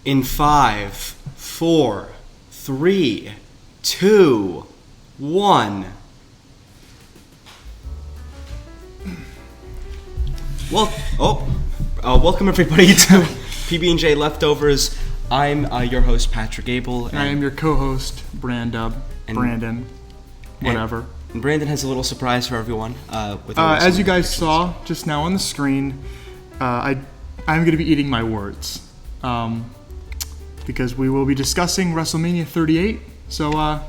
In 5, 4, 3, 2, 1. Welcome everybody to PB&J Leftovers. I'm your host, Patrick Abel. And I am your co-host, Brandub. Brandon. Whatever. And Brandon has a little surprise for everyone. As you guys saw just now on the screen, I'm going to be eating my words. Because we will be discussing Wrestlemania 38. So, I'm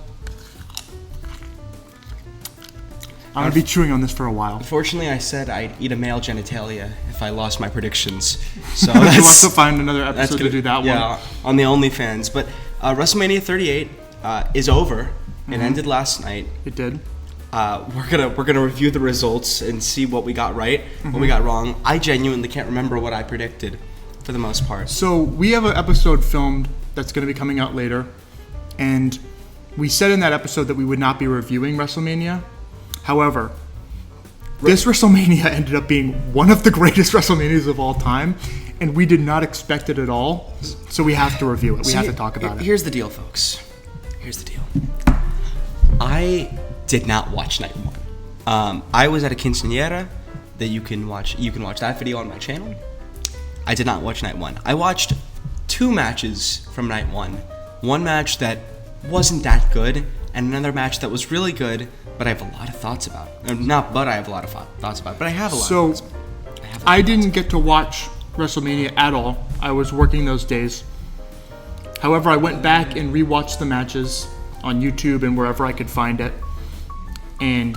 going to be chewing on this for a while. Unfortunately, I said I'd eat a male genitalia if I lost my predictions. So we'll have to find another episode to do that one. Yeah, on the OnlyFans. But WrestleMania 38 is over. It ended last night. It did. We're gonna review the results and see what we got right, what we got wrong. I genuinely can't remember what I predicted, for the most part. So we have an episode filmed that's going to be coming out later, and we said in that episode that we would not be reviewing WrestleMania. However, this WrestleMania ended up being one of the greatest WrestleManias of all time, and we did not expect it at all. So we have to review it. We have to talk about it. Here's the deal, folks. Here's the deal. I did not watch night one. I was at a quinceañera that you can watch that video on my channel. I did not watch night one. I watched 2 matches from night one. One match that wasn't that good, and another match that was really good, but I have a lot of thoughts about. I have a lot of thoughts about, but I have a lot of thoughts about. I didn't get to watch WrestleMania at all. I was working those days. However, I went back and rewatched the matches on YouTube and wherever I could find it. And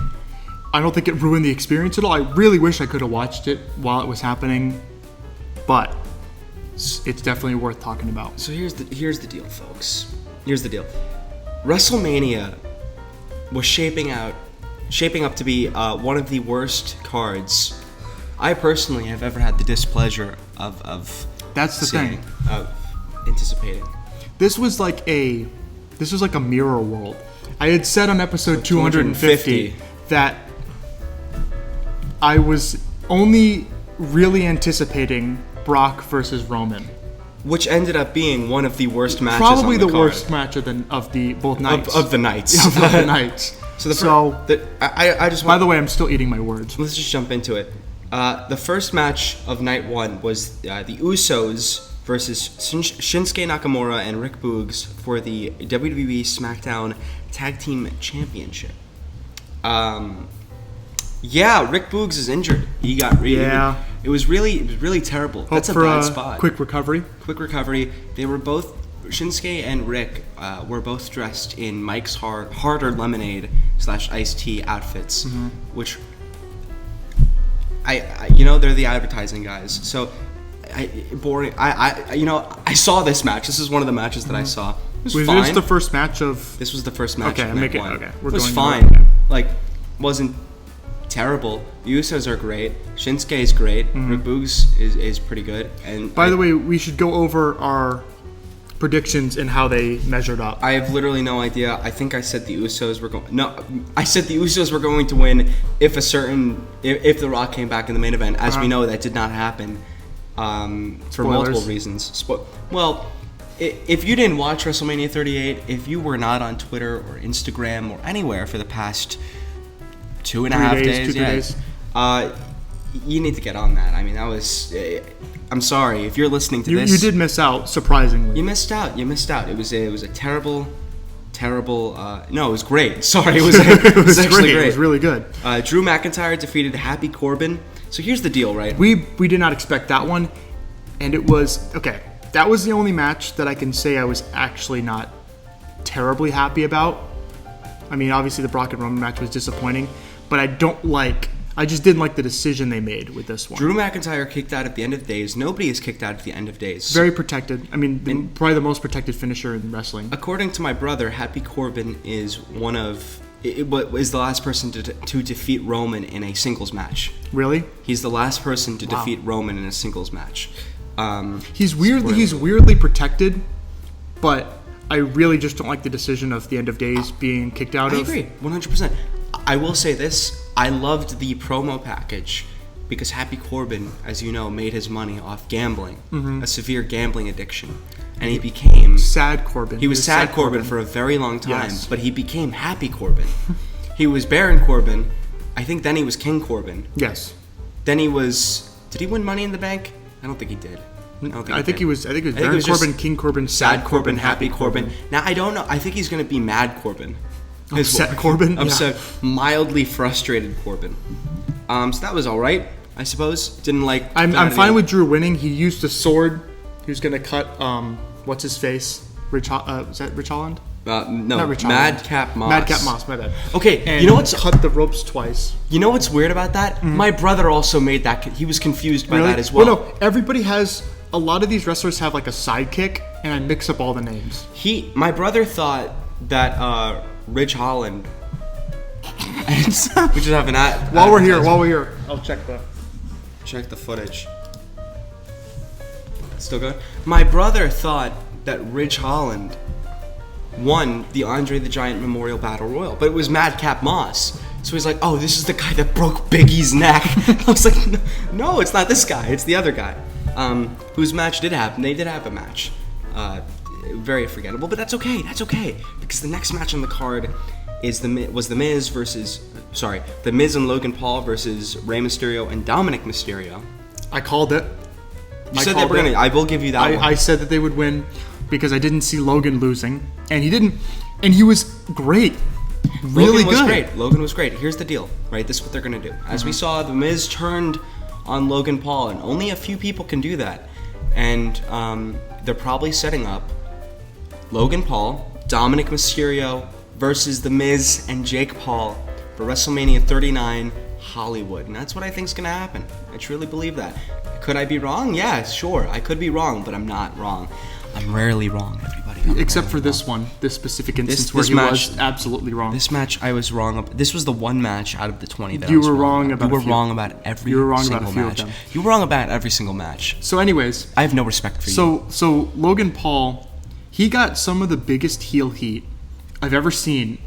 I don't think it ruined the experience at all. I really wish I could have watched it while it was happening, but it's definitely worth talking about. So here's the deal, folks. Here's the deal. WrestleMania was shaping up to be one of the worst cards I personally have ever had the displeasure of That's the seeing, thing. Of anticipating. This was like a mirror world. I had said on episode 250 that I was only really anticipating Brock versus Roman, which ended up being one of the worst matches. Probably on the the card. worst match of both nights. Of the nights. Of the nights. I just. By the way, I'm still eating my words. Let's just jump into it. The first match of night one was the Usos versus Shinsuke Nakamura and Rick Boogs for the WWE SmackDown Tag Team Championship. Rick Boogs is injured. He got It was really terrible. That's a bad spot. Quick recovery. They were both Shinsuke and Rick were both dressed in Mike's Harder Lemonade / iced tea outfits, which they're the advertising guys. So boring. I saw this match. This is one of the matches that I saw. It was fine. This the first match of? This was the first match. Okay, of night one. Okay, it was fine. Wasn't terrible. The Usos are great. Shinsuke is great. Rick Boogs is pretty good. And by the way, we should go over our predictions and how they measured up. I have literally no idea. I think I said the Usos were going. No, I said the Usos were going to win if The Rock came back in the main event. As we know, that did not happen for multiple reasons. If you didn't watch WrestleMania 38, if you were not on Twitter or Instagram or anywhere for the past 2.5 days, you need to get on that. I mean, that was. I'm sorry if you're listening to this. You did miss out, surprisingly. You missed out. It was a terrible. No, it was great. Sorry, it was actually great. It was really good. Drew McIntyre defeated Happy Corbin. So here's the deal, right? We did not expect that one, and it was okay. That was the only match that I can say I was actually not terribly happy about. I mean, obviously the Brock and Roman match was disappointing, but I just didn't like the decision they made with this one. Drew McIntyre kicked out at the end of days. Nobody is kicked out at the end of days. Very protected. I mean, probably the most protected finisher in wrestling. According to my brother, Happy Corbin is is the last person to defeat Roman in a singles match. Really? He's the last person to defeat Roman in a singles match. He's weirdly protected, but I really just don't like the decision of the end of days being kicked out of. I agree, 100%. I will say this. I loved the promo package because Happy Corbin, as you know, made his money off gambling, a severe gambling addiction. and he became Sad Corbin. He was Sad Corbin for a very long time, Yes. but he became Happy Corbin. He was Baron Corbin. I think then he was King Corbin. Yes. Then he was. Did he win Money in the Bank? I don't think he did. I think he was Baron Corbin, King Corbin, Sad Corbin, Happy Corbin. Now I don't know. I think he's going to be Mad Corbin. Upset Corbin. Upset, mildly frustrated Corbin. So that was all right, I suppose. Didn't like. I'm fine with Drew winning. He used a sword. He was going to cut. What's his face? Is that Rich Holland? No, Not Rich Madcap Moss. Madcap Moss. My bad. Okay, And you know what's cut the ropes twice. You know what's weird about that? Mm-hmm. My brother also made that. He was confused by that as well. No, everybody has. A lot of these wrestlers have like a sidekick, and I mix up all the names. My brother thought that Rich Holland. We just have an ad. While we're here, I'll check Check the footage. Still good? My brother thought that Rich Holland won the Andre the Giant Memorial Battle Royal, but it was Madcap Moss. So he's like, oh, this is the guy that broke Biggie's neck. I was like, no, it's not this guy. It's the other guy. Whose match did happen. They did have a match. Very forgettable, but that's okay. That's okay. Because the next match on the card was The Miz and Logan Paul versus Rey Mysterio and Dominic Mysterio. I called it. You said they were going to. I will give you that one. I said that they would win because I didn't see Logan losing. And he didn't. And he was great. Really good. Logan was great. Here's the deal, right? This is what they're going to do. As we saw, The Miz turned on Logan Paul, and only a few people can do that. And they're probably setting up Logan Paul, Dominic Mysterio versus The Miz and Jake Paul for WrestleMania 39 Hollywood. And that's what I think is going to happen. I truly believe that. Could I be wrong? Yeah, sure. I could be wrong, but I'm not wrong. I'm rarely wrong, everybody. Except for this one, this specific instance where he was absolutely wrong. This match, I was wrong. This was the one match out of the 20 that you I was were wrong about. You were wrong about every single match. You were wrong about every single match. So, anyways, I have no respect for you. So Logan Paul, he got some of the biggest heel heat I've ever seen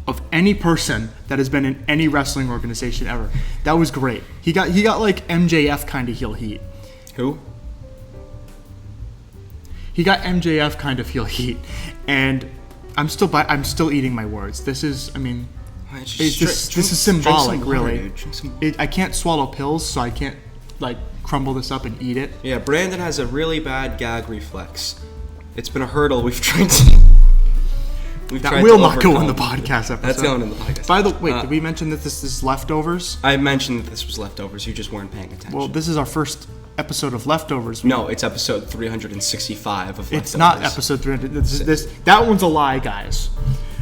of any person that has been in any wrestling organization ever. That was great. He got like MJF kind of heel heat. Who? He got MJF kind of heel heat, and I'm still eating my words. This is, I mean, this is symbolic, really. I can't swallow pills, so I can't like crumble this up and eat it. Yeah, Brandon has a really bad gag reflex. It's been a hurdle we've tried to. That will not go in the podcast episode. That's going in the podcast. By the way, did we mention that this is leftovers? I mentioned that this was leftovers. You just weren't paying attention. Well, this is our first episode of leftovers. No, it's episode 365 of leftovers. It's not episode 300. That one's a lie, guys.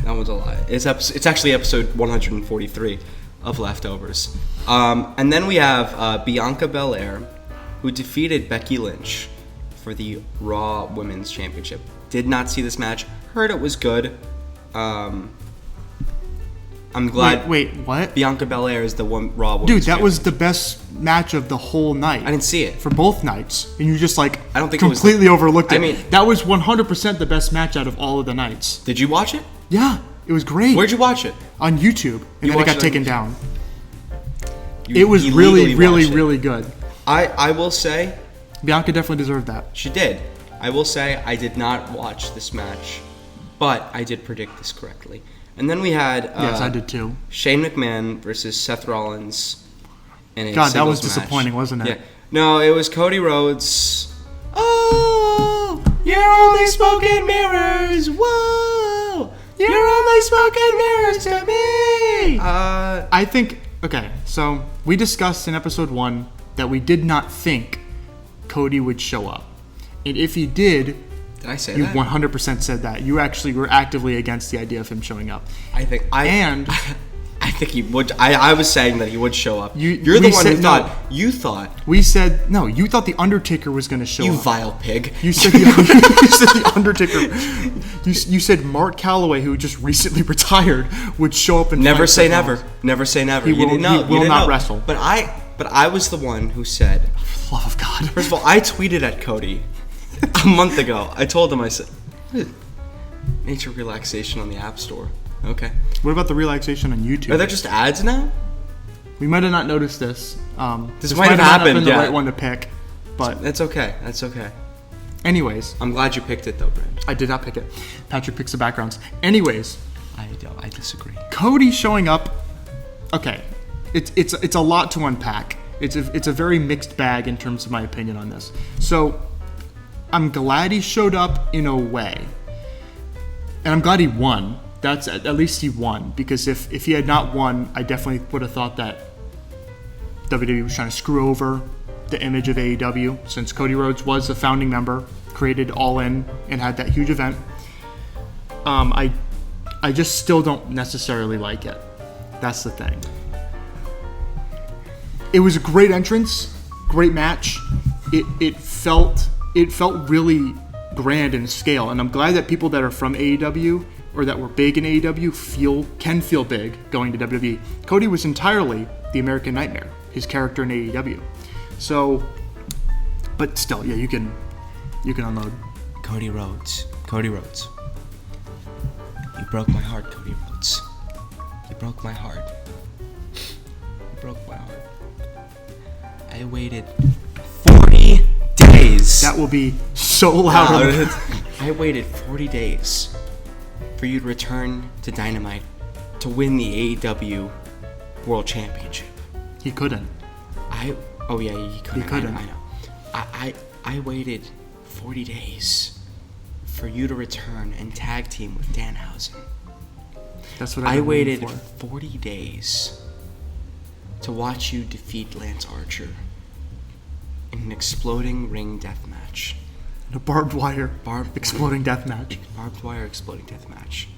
That one's a lie. It's actually episode 143 of leftovers. And then we have Bianca Belair, who defeated Becky Lynch for the Raw Women's Championship. Did not see this match. Heard it was good. I'm glad. Wait, what? Bianca Belair is the Raw Women's Dude, that Champion. was the best match of the whole night. I didn't see it. For both nights. And you just like I don't think completely overlooked it. I mean, that was 100% the best match out of all of the nights. Did you watch it? Yeah, it was great. Where'd you watch it? On YouTube. And then it got taken down. You it was really, really good. I will say Bianca definitely deserved that. She did. I will say I did not watch this match, but I did predict this correctly. And then we had yes, I did too. Shane McMahon versus Seth Rollins in a God, that was singles disappointing, match. wasn't it? Yeah. No, it was Cody Rhodes. Oh, you're only smoke and mirrors. Whoa, you're only smoke and mirrors to me. I think, okay, so we discussed in episode 1 that we did not think Cody would show up. And if he did I say you that? 100% said that. You actually were actively against the idea of him showing up. I think he would. I was saying that he would show up. You're the one who thought. You thought. We said no. You thought the Undertaker was going to show up. You vile pig. You said the Undertaker. You said Mark Calloway, who just recently retired, would show up and never say never. Never say never. He will not wrestle. But I was the one who said. For the love of God. First of all, I tweeted at Cody a month ago. I told him, I said, nature relaxation on the App Store. Okay. What about the relaxation on YouTube? Are there just ads now? We might have not noticed this. This might have happened. Been the right one to pick, but that's okay. That's okay. Anyways. I'm glad you picked it though, Brand. I did not pick it. Patrick picks the backgrounds. Anyways. I disagree. Cody showing up. Okay. It's a lot to unpack. It's a very mixed bag in terms of my opinion on this. So, I'm glad he showed up in a way. And I'm glad he won. That's at least he won. Because if he had not won, I definitely would have thought that WWE was trying to screw over the image of AEW, since Cody Rhodes was a founding member, created All In, and had that huge event. I just still don't necessarily like it. That's the thing. It was a great entrance, great match. It felt really grand in scale, and I'm glad that people that are from AEW or that were big in AEW can feel big going to WWE. Cody was entirely the American Nightmare, his character in AEW. So, but still, yeah, you can unload. Cody Rhodes. You broke my heart, Cody Rhodes. You broke my heart. I waited 40 days. That will be so loud. I waited 40 days for you to return to Dynamite to win the AEW World Championship. He couldn't. Oh yeah, he couldn't. He couldn't. I know. I waited 40 days for you to return and tag team with Danhausen. That's what I waited 40 days to watch you defeat Lance Archer in an exploding ring death match. A barbed wire exploding death match. Barbed wire exploding death match.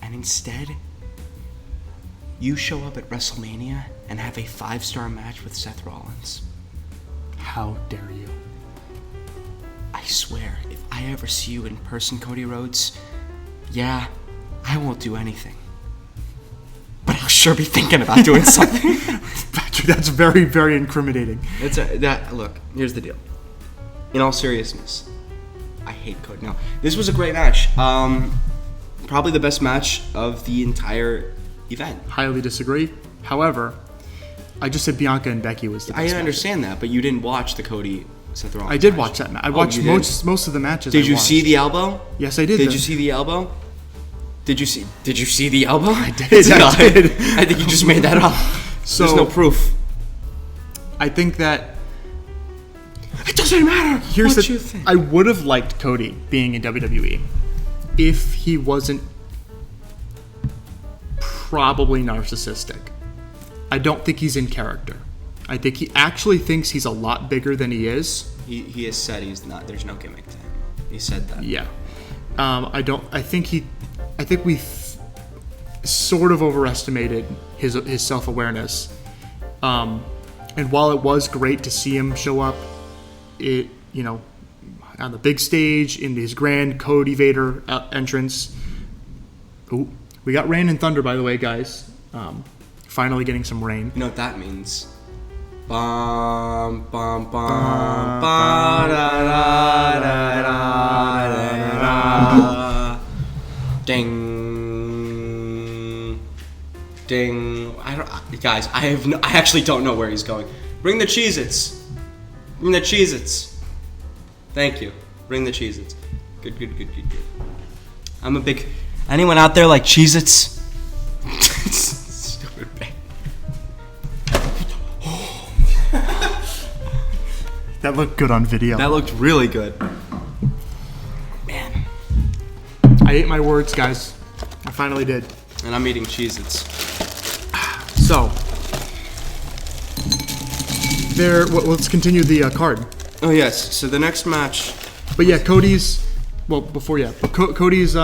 And instead, you show up at WrestleMania and have a 5-star match with Seth Rollins. How dare you? I swear, if I ever see you in person, Cody Rhodes, yeah, I won't do anything. But I'll sure be thinking about doing something. Patrick, that's very, very incriminating. Look, here's the deal. In all seriousness, I hate Cody. Now, this was a great match. Probably the best match of the entire event. Highly disagree. However, I just said Bianca and Becky was the best. I understand that, but you didn't watch the Cody Seth Rollins I did match. Watch that match. I watched most of the matches. Did you see the elbow? Yes, I did. Did you see the elbow? Did you see the elbow? I did. I did. I think you just made that up. So, there's no proof. I think that it doesn't matter. Here's what you think. I would have liked Cody being in WWE if he wasn't probably narcissistic. I don't think he's in character. I think he actually thinks he's a lot bigger than he is. He has said he's not. There's no gimmick to him. He said that. Yeah. I think we sort of overestimated his self-awareness. And while it was great to see him show up, on the big stage in his grand Cody Vader entrance. Ooh, we got rain and thunder, by the way, guys. Finally getting some rain. You know what that means? Bum bum bum ba da da da da da. Ding ding. Guys, I actually don't know where he's going. Bring the Cheez-Its. Bring the Cheez-Its. Thank you. Bring the Cheez-Its. Good. I'm a big... Anyone out there like Cheez-Its? Stupid bang. That looked good on video. That looked really good. Man. I ate my words, guys. I finally did. And I'm eating Cheez-Its. So, let's continue the card. Oh, yes. So the next match... But yeah, Cody's... Well, before, yeah. Cody's,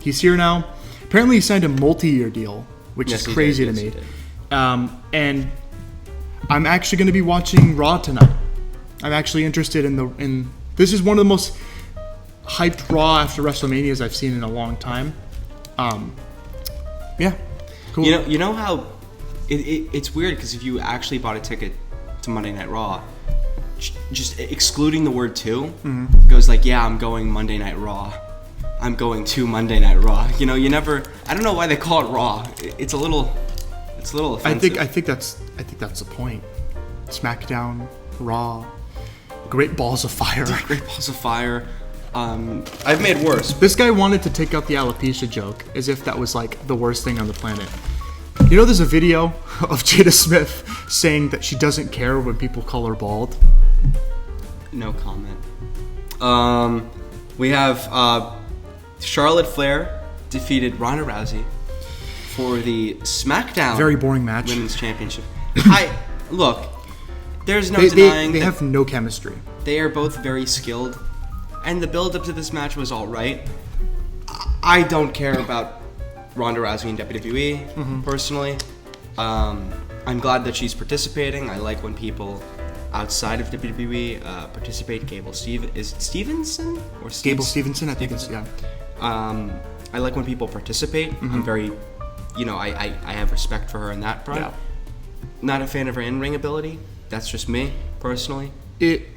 he's here now. Apparently he signed a multi-year deal, which is crazy to me. And I'm actually going to be watching Raw tonight. I'm actually interested in... This is one of the most hyped Raw after WrestleManias I've seen in a long time. Yeah. Cool. You know how... It's weird, because if you actually bought a ticket to Monday Night Raw... Just excluding the word "to" goes like, yeah, I'm going Monday Night Raw. I'm going to Monday Night Raw. You know, you never. I don't know why they call it Raw. It's a little offensive. I think that's the point. SmackDown, Raw, Great Balls of Fire. Great Balls of Fire. I've made worse. This guy wanted to take out the alopecia joke as if that was like the worst thing on the planet. You know, there's a video of Jada Smith saying that she doesn't care when people call her bald. No comment. We have Charlotte Flair defeated Ronda Rousey for the SmackDown Very boring match. Women's Championship. Look, there's no denying they have no chemistry. They are both very skilled, and the build-up to this match was all right. I don't care about Ronda Rousey in WWE, personally. I'm glad that she's participating. I like when people outside of WWE participate. Is it Stevenson? Or Gable Stevenson, I think it's, yeah. I like when people participate. I'm very, I have respect for her in that front. Yeah. Not a fan of her in-ring ability. That's just me, personally. It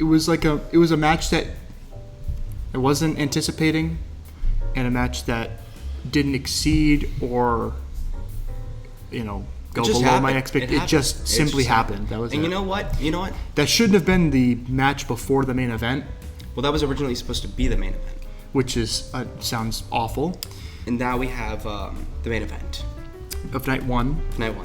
was a match that I wasn't anticipating, and a match that didn't exceed or go below my expectations. It just simply happened. That was. And it. you know what? That shouldn't have been the match before the main event. Well, that was originally supposed to be the main event, which is sounds awful. And now we have the main event of night one.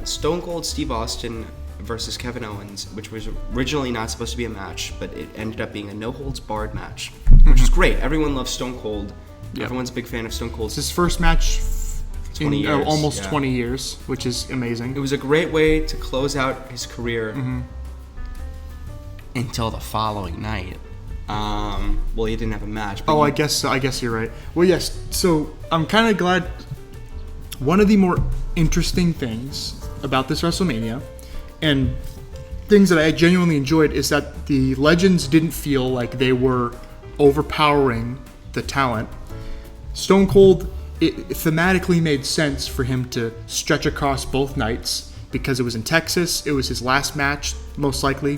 Stone Cold Steve Austin versus Kevin Owens, which was originally not supposed to be a match, but it ended up being a no-holds-barred match, which is great. Everyone loves Stone Cold. Yep. Everyone's a big fan of Stone Cold. It's his first match in 20 years, almost 20 years, which is amazing. It was a great way to close out his career until the following night. Well, he didn't have a match. But I guess you're right. Well, yes. So I'm kind of glad. One of the more interesting things about this WrestleMania, and things that I genuinely enjoyed, is that the legends didn't feel like they were overpowering the talent. Stone Cold, it thematically made sense for him to stretch across both nights because it was in Texas. It was his last match, most likely.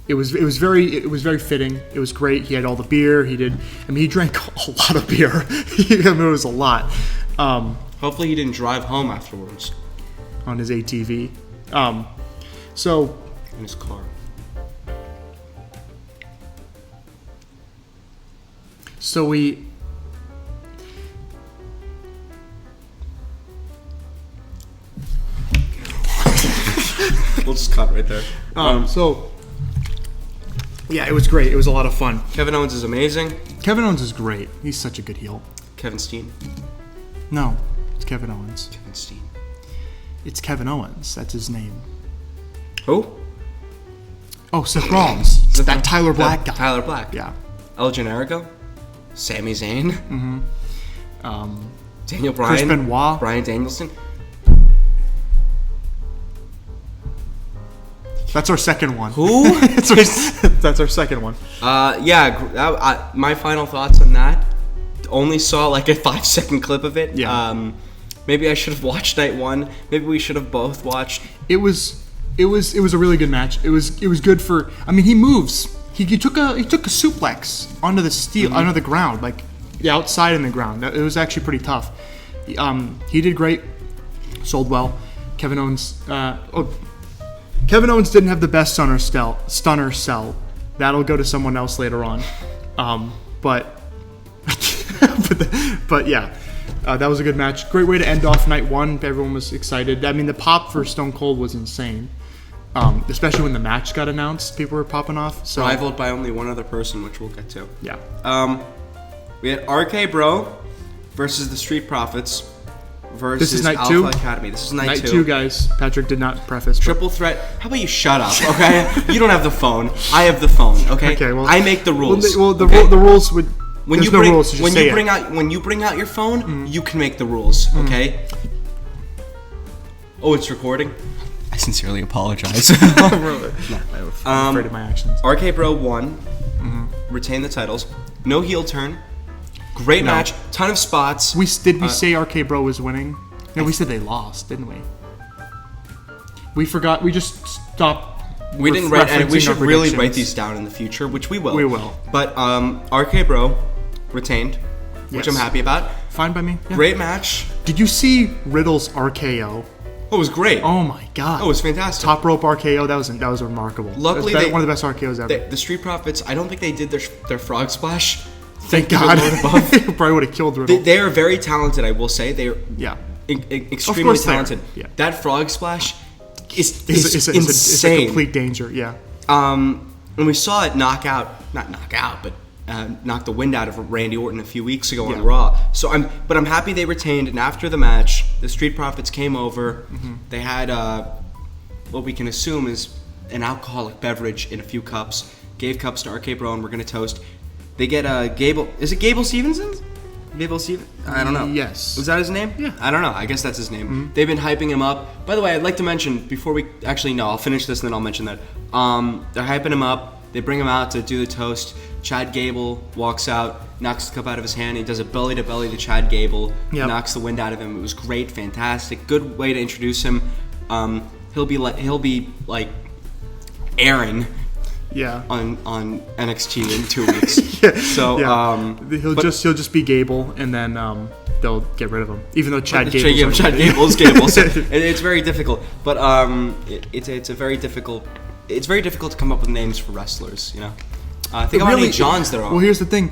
It was very fitting. It was great. He had all the beer. He drank a lot of beer. It was a lot. Hopefully he didn't drive home afterwards on his ATV. So in his car. So we'll just cut right there. Yeah, it was great. It was a lot of fun. Kevin Owens is amazing. Kevin Owens is great. He's such a good heel. Kevin Steen. No, it's Kevin Owens. Kevin Steen. It's Kevin Owens. That's his name. Who? Oh, Seth Rollins. It's that Tyler Black guy. Tyler Black. Yeah. El Generico. Sami Zayn. Daniel Bryan. Chris Benoit. Bryan Danielson. That's our second one. Who? That's our second one. My final thoughts on that. Only saw like a 5-second clip of it. Yeah. Maybe I should have watched night one. Maybe we should have both watched. It was a really good match. It was good for. I mean, he moves. He took a suplex onto the steel, onto the ground, like the outside in the ground. It was actually pretty tough. He did great. Sold well. Kevin Owens. Kevin Owens didn't have the best stunner cell. That'll go to someone else later on. But yeah, that was a good match. Great way to end off night one. Everyone was excited. I mean, the pop for Stone Cold was insane. Especially when the match got announced, people were popping off. So rivaled by only one other person, which we'll get to. Yeah. We had RK Bro versus the Street Profits versus this is night Alpha two. Academy. This is night two. Night two, guys. Patrick did not preface. Triple threat. How about you shut up, okay? You don't have the phone. I have the phone, okay? Okay. Well, I make the rules. The rules would. When there's you bring, no rules. So when you bring out your phone, you can make the rules, okay? Oh, it's recording. I sincerely apologize. I'm afraid of my actions. RK Bro won, retained the titles. No heel turn. Great match. Ton of spots. Did we say RK Bro was winning? No, we said they lost, didn't we? We forgot. We just stopped. We didn't write, and we should really write these down in the future, which we will. We will. But RK Bro retained, which I'm happy about. Fine by me. Yeah. Great match. Did you see Riddle's RKO? Oh, it was great. Oh my god. Oh, it was fantastic. Top rope RKO. That was remarkable. Luckily, one of the best RKOs ever. The Street Profits. I don't think they did their frog splash. Thank God. Probably would have killed Riddle. They are very talented. I will say they're extremely talented. Yeah. That frog splash is insane. It's a complete danger. Yeah. And we saw it knock the wind out of Randy Orton a few weeks ago on Raw. So I'm happy they retained. And after the match, the Street Profits came over. Mm-hmm. They had what we can assume is an alcoholic beverage in a few cups. Gave cups to RK Bro, and we're gonna toast. They get Gable. Is it Gable Stevenson? Gable Stevenson? I don't know. Yes. Was that his name? Yeah. I don't know. I guess that's his name. Mm-hmm. They've been hyping him up. By the way, I'd like to mention before we actually no, I'll finish this and then I'll mention that. They're hyping him up. They bring him out to do the toast. Chad Gable walks out, knocks the cup out of his hand. He does a belly to belly to Chad Gable. Yep. Knocks the wind out of him. It was great, fantastic, good way to introduce him. He'll be like Aaron. Yeah. On NXT in 2 weeks. Yeah. So he'll just be Gable, and then they'll get rid of him. Even though Chad Gable's Gable. So it's very difficult, but it's very difficult to come up with names for wrestlers. You know, think of how many Johns there are. Well, here's the thing: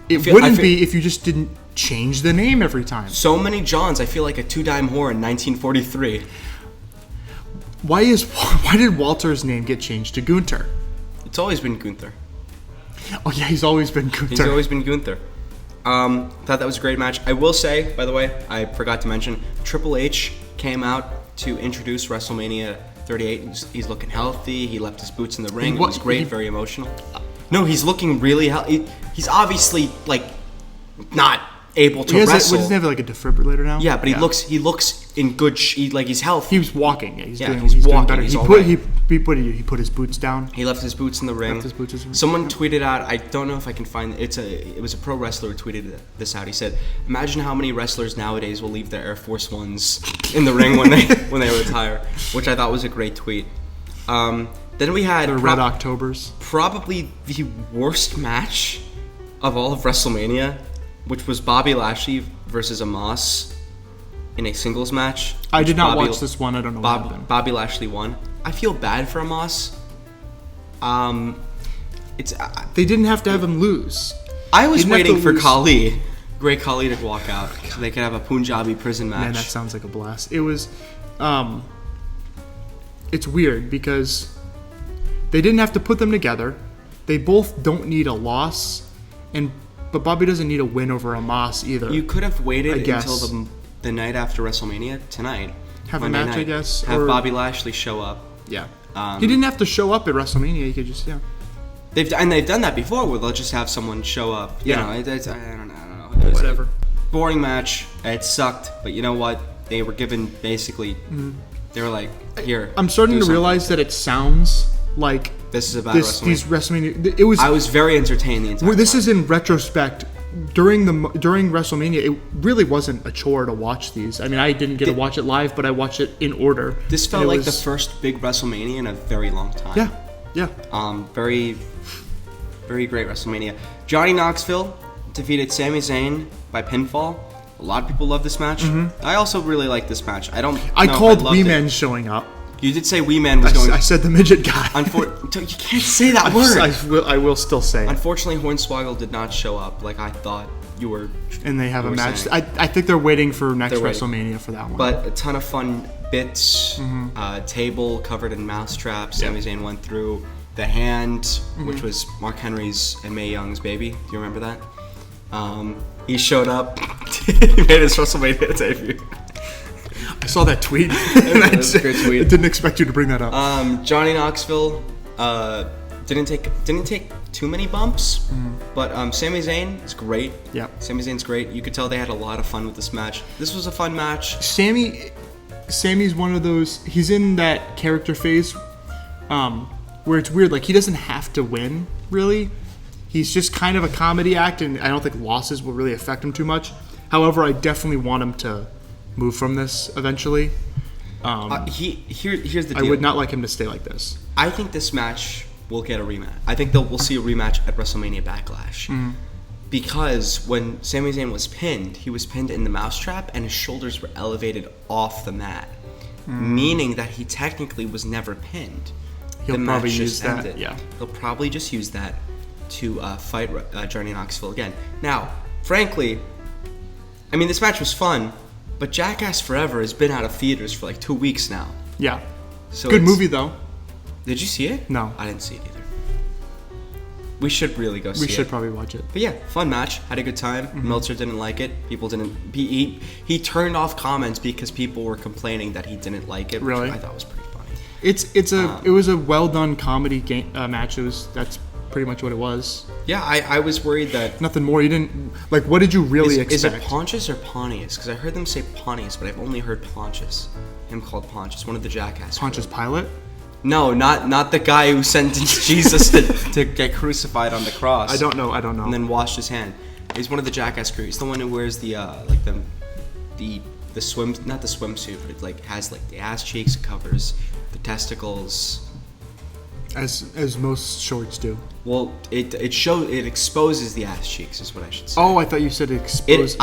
it wouldn't be if you just didn't change the name every time. So many Johns. I feel like a two-dime whore in 1943. Why did Walter's name get changed to Gunther? It's always been Gunther. Oh yeah, he's always been Gunther. Thought that was a great match. I will say, by the way, I forgot to mention, Triple H came out to introduce WrestleMania 38. He's looking healthy. He left his boots in the ring. It was great, very emotional. No, he's looking really healthy. He's obviously not able to wrestle. Doesn't he have like a defibrillator now? Yeah, but he looks in good. He's healthy. He was walking. He's walking. Doing better. He put his boots down. He left his boots in the ring. Someone tweeted out. I don't know if I can find it. It was a pro wrestler who tweeted this out. He said, "Imagine how many wrestlers nowadays will leave their Air Force Ones in the ring when they retire," which I thought was a great tweet. Then we had the Red Octobers. Probably the worst match of all of WrestleMania, which was Bobby Lashley versus Amos in a singles match. I did not watch this one. I don't know what happened. Bobby Lashley won. I feel bad for Amos. They didn't have to have him lose. I was waiting for Khali, Great Khali, to walk out so they could have a Punjabi prison match. Man, that sounds like a blast. It was, it's weird because they didn't have to put them together. They both don't need a loss, but Bobby doesn't need a win over Amos either. You could have waited until the night after WrestleMania tonight. Have Monday a match, night. I guess. Have Bobby Lashley show up. Yeah. He didn't have to show up at WrestleMania. He could just, They've done that before, where they'll just have someone show up. I don't know. Whatever. Boring match. It sucked, but you know what? They were given basically. Mm-hmm. They were like, here. I'm starting to realize that it sounds like this is about WrestleMania. These WrestleMania. I was very entertained the entire time. This is in retrospect. During WrestleMania, it really wasn't a chore to watch these. I mean, I didn't get to watch it live, but I watched it in order. This felt like the first big WrestleMania in a very long time. Yeah. Very, very great WrestleMania. Johnny Knoxville defeated Sami Zayn by pinfall. A lot of people love this match. Mm-hmm. I also really like this match. I called Wee Man showing up. You did say Wee Man was going. I said the midget guy. You can't say that word. I will still say it. Unfortunately, Hornswoggle did not show up like I thought you were. And they have a match. I think they're waiting for WrestleMania for that one. But a ton of fun bits. Mm-hmm. Table covered in mousetraps. Sami Zayn went through the hand, which was Mark Henry's and Mae Young's baby. Do you remember that? He showed up. He made his WrestleMania debut. I saw that tweet. That's a good tweet. I didn't expect you to bring that up. Johnny Knoxville didn't take too many bumps, but Sami Zayn is great. Yeah, Sami Zayn's great. You could tell they had a lot of fun with this match. This was a fun match. Sammy's one of those. He's in that character phase where it's weird. Like, he doesn't have to win, really. He's just kind of a comedy act, and I don't think losses will really affect him too much. However, I definitely want him to move from this eventually. Here's the deal. I would not like him to stay like this. I think this match will get a rematch. I think we'll see a rematch at WrestleMania Backlash. Mm-hmm. Because when Sami Zayn was pinned, he was pinned in the mousetrap and his shoulders were elevated off the mat. meaning that he technically was never pinned. He'll probably use that. Yeah. He'll probably just use that to fight Johnny Knoxville again. Now, frankly, I mean, this match was fun, but Jackass Forever has been out of theaters for like 2 weeks now. Yeah. So good movie, though. Did you see it? No. I didn't see it either. We should really go see it. We should probably watch it. But yeah, fun match. Had a good time. Meltzer didn't like it. People didn't. He turned off comments because people were complaining that he didn't like it. Really? Which I thought was pretty funny. It was a well done comedy match. That's pretty much what it was. Yeah, I was worried that nothing more. You didn't like. What did you really expect? Is it Pontius or Pontius? Because I heard them say Pontius, but I've only heard Pontius. Him called Pontius, one of the Jackass. Pontius Pilate? No, not the guy who sentenced Jesus to get crucified on the cross. I don't know. And then washed his hand. He's one of the Jackass crew. He's the one who wears the swim, not the swimsuit, but it like has like the ass cheeks, it covers the testicles. As most shorts do. Well, it exposes the ass cheeks, is what I should say. Oh, I thought you said it exposes.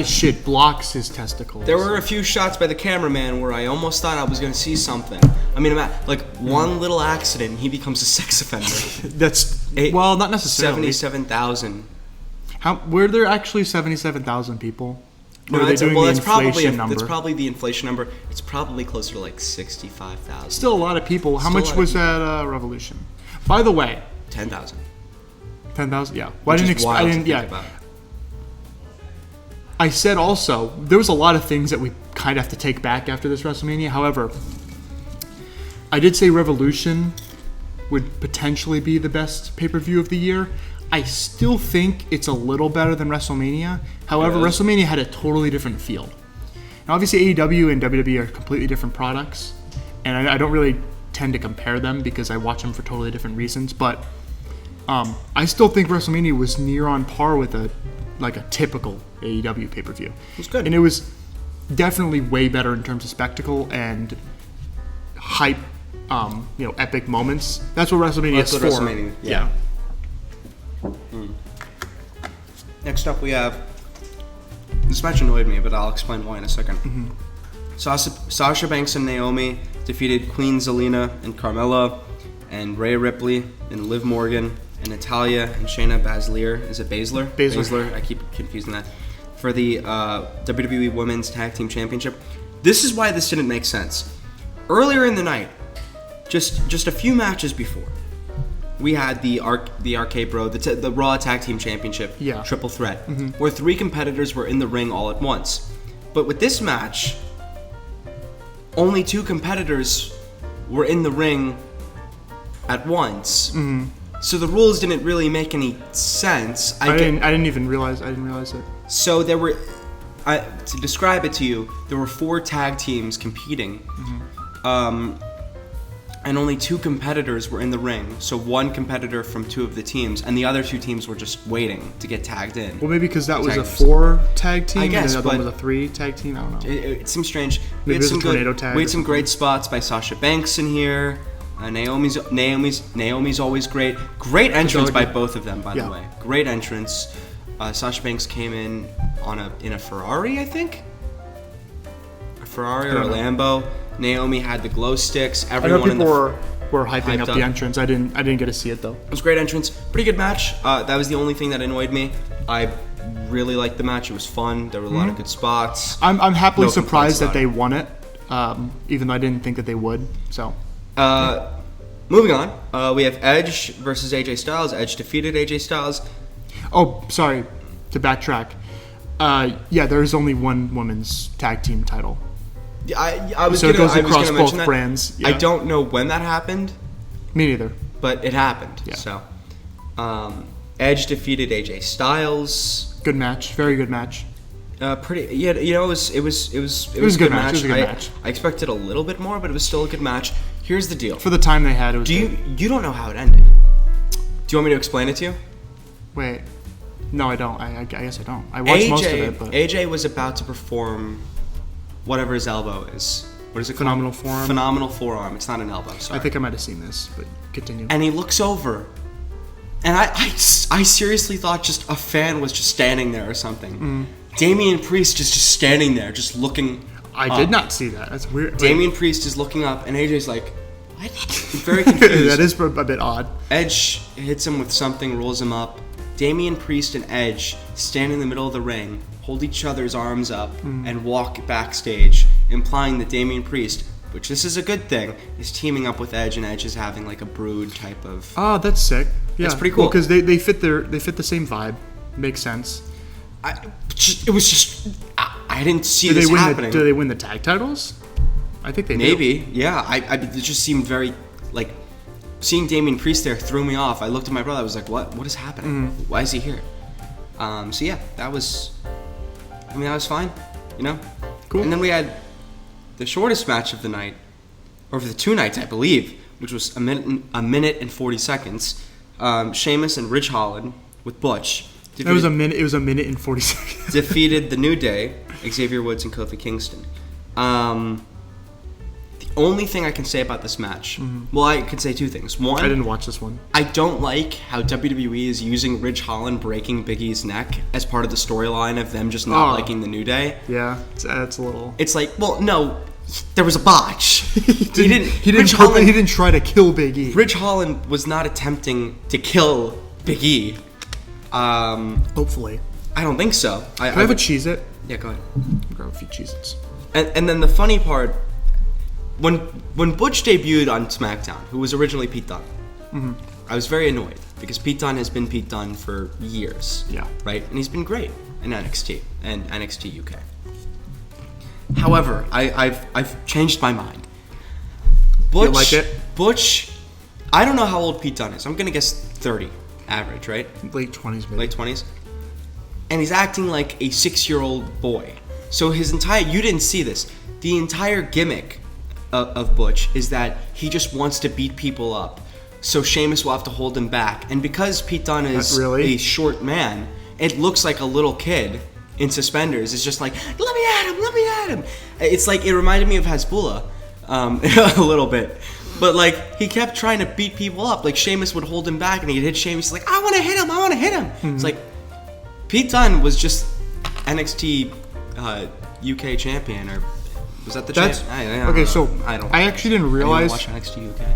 Shit blocks his testicles. There were a few shots by the cameraman where I almost thought I was going to see something. I mean, like one little accident, and he becomes a sex offender. Well, not necessarily. 77,000. Were there actually 77,000 people? No, that's probably the inflation number. It's probably closer to like 65,000. Still a lot of people. How much was that Revolution? By the way, 10,000. 10,000. Yeah. Well, I didn't. Yeah. I said also there was a lot of things that we kind of have to take back after this WrestleMania. However, I did say Revolution would potentially be the best pay-per-view of the year. I still think it's a little better than WrestleMania. However, WrestleMania had a totally different feel. Now, obviously, AEW and WWE are completely different products, and I don't really tend to compare them because I watch them for totally different reasons. But I still think WrestleMania was near on par with a typical AEW pay-per-view. It was good, and it was definitely way better in terms of spectacle and hype. Epic moments. That's what WrestleMania is for. WrestleMania, yeah. Next up, we have. This match annoyed me, but I'll explain why in a second. Sasha Banks and Naomi defeated Queen Zelina and Carmella, and Rhea Ripley and Liv Morgan and Natalya and Shayna Baszler. Is it Baszler? Baszler. I keep confusing that. For the WWE Women's Tag Team Championship. This is why this didn't make sense. Earlier in the night, just a few matches before, we had the Arcade Bro, the Raw Tag Team Championship triple threat, where 3 competitors were in the ring all at once. But with this match, only 2 competitors were in the ring at once. So the rules didn't really make any sense. I didn't even realize. I didn't realize it. So there were, to describe it to you, there were 4 tag teams competing. And only 2 competitors were in the ring. So 1 competitor from 2 of the teams, and the other 2 teams were just waiting to get tagged in. Well, maybe because that was a 4 tag team, I guess, and the other one was a 3 tag team. I don't know. It seems strange. Maybe it was a tornado tag. We had some great spots by Sasha Banks in here. Naomi's always great. Great entrance by both of them, by the way. Great entrance. Sasha Banks came in in a Ferrari, I think. A Ferrari or a Lambo. Naomi had the glow sticks. Everyone I know people were hyping up the entrance. I didn't get to see it though. It was a great entrance. Pretty good match. That was the only thing that annoyed me. I really liked the match. It was fun. There were a lot of good spots. I'm happily surprised that they won it, even though I didn't think that they would. So. Moving on, we have Edge versus AJ Styles. Edge defeated AJ Styles. Oh, sorry. To backtrack. There's only one women's tag team title. I was so gonna, it goes across both that. brands. Yeah. I don't know when that happened. Me neither. But it happened. Yeah. So, Edge defeated AJ Styles. Good match. Very good match. Pretty. Yeah. It was a good match. It was a good match. I expected a little bit more, but it was still a good match. Here's the deal. For the time they had, it was. You don't know how it ended. Do you want me to explain it to you? Wait. No, I don't. I guess I don't. I watched most of it, but AJ was about to perform whatever his elbow is. What is it called? Phenomenal forearm. Phenomenal forearm. It's not an elbow. Sorry. I think I might have seen this, but continue. And he looks over, and I seriously thought just a fan was just standing there or something. Damian Priest just standing there, just looking I did not see that. That's weird. Damian Priest is looking up, and AJ's like, what? Very confused. That is a bit odd. Edge hits him with something, rolls him up. Damian Priest and Edge stand in the middle of the ring, hold each other's arms up, and walk backstage, implying that Damian Priest, which this is a good thing, is teaming up with Edge, and Edge is having like a Brood type of... Oh, that's sick. Yeah, it's pretty cool. Because they fit the same vibe. Makes sense. I didn't see this happening. Do they win the tag titles? I think they Maybe, do. yeah. It just seemed very, like, seeing Damian Priest there threw me off. I looked at my brother, I was like, what is happening? Why is he here? So yeah, that was fine, you know? Cool. And then we had the shortest match of the night, or for the 2 nights, I believe, which was a minute and 40 seconds. Sheamus and Ridge Holland with Butch. It was a minute and 40 seconds. Defeated the New Day, Xavier Woods and Kofi Kingston. The only thing I can say about this match, well, I could say 2 things. One, I didn't watch this one. I don't like how WWE is using Ridge Holland breaking Big E's neck as part of the storyline of them just not liking the New Day. Yeah, that's a little... It's like, well, no, there was a botch. He didn't try to kill Big E. Ridge Holland was not attempting to kill Big E. Hopefully. I don't think so. Can I have a Cheez-It? Yeah, go ahead. I'll grab a few Cheez-Its. And then the funny part, when Butch debuted on SmackDown, who was originally Pete Dunne, I was very annoyed because Pete Dunne has been Pete Dunne for years. Yeah. Right? And he's been great in NXT and NXT UK. However, I've changed my mind. Butch, You like it? Butch, I don't know how old Pete Dunne is. I'm going to guess 30, average, right? Late 20s, maybe. Late 20s. And he's acting like a 6-year-old boy. So you didn't see this. The entire gimmick of Butch is that he just wants to beat people up. So Sheamus will have to hold him back. And because Pete Dunne is a short man, it looks like a little kid in suspenders. It's just like, let me at him. It's like, it reminded me of Hasbulla a little bit. But like, he kept trying to beat people up. Like, Sheamus would hold him back and he'd hit Sheamus. He's like, I want to hit him. It's like, Pete Dunne was just NXT UK champion, or was that the champion? Okay, so I actually didn't realize. I didn't watch NXT UK.